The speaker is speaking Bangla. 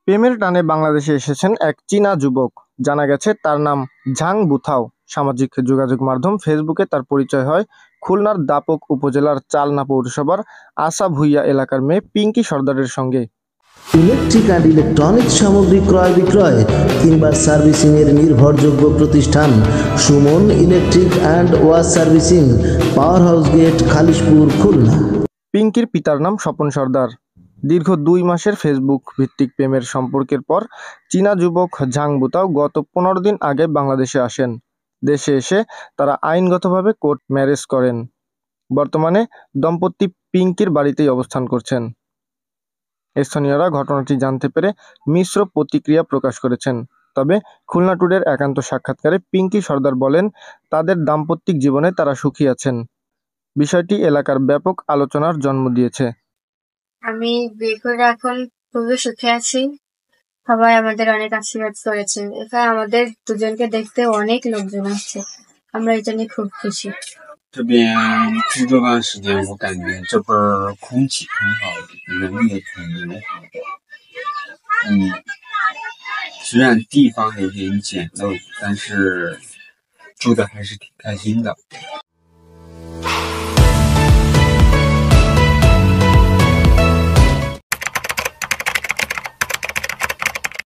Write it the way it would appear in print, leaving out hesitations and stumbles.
প্রেমের টানে বাংলাদেশে এসেছেন এক চীনা যুবক। জানা গেছে তার নাম ঝাং বুথাও। সামাজিক যোগাযোগ মাধ্যম ফেসবুকে তার পরিচয় হয় খুলনার দাপক উপজেলার চালনা পৌরসভার আশা ভুইয়া এলাকার মেয়ে পিঙ্কি সর্দারের সঙ্গে। ইলেকট্রিক অ্যান্ড ইলেকট্রনিক্স সামগ্রী ক্রয় বিক্রয় কিংবা সার্ভিসিং এর নির্ভরযোগ্য প্রতিষ্ঠান Suman electric and wash servicing, power house gate, Khalishpur, Khulna. পিঙ্কির পিতার নাম স্বপন সর্দার। দীর্ঘ 2 মাসের ফেসবুক ভিত্তিক প্রেমের সম্পর্কের পর চীনা যুবক ঝাং বুতাও গত 15 দিন আগে বাংলাদেশে আসেন। দেশে এসে তারা আইনগতভাবে কোর্ট ম্যারেজ করেন। বর্তমানে দম্পতি পিঙ্কির বাড়িতেই অবস্থান করছেন। স্থানীয়রা ঘটনাটি জানতে পেরে মিশ্র প্রতিক্রিয়া প্রকাশ করেছেন। তবে খুলনা টুডের একান্ত সাক্ষাৎকারে পিঙ্কি সর্দার বলেন, তাদের দাম্পত্যিক জীবনে তারা সুখী আছেন। বিষয়টি এলাকার ব্যাপক আলোচনার জন্ম দিয়েছে। আমি বিয়ে করে এখন খুবই সুখে আছি। সবাই আমাদের অনেক আশীর্বাদ করেছে। এখানে আমাদের দুজনকে দেখতে অনেক লোকজন আসছে। আমরা এটা নিয়ে খুব খুশি।这边住这段时间，我感觉这边空气挺好的，人也挺友好的。虽然地方有点简陋，但是住的还是挺开心的。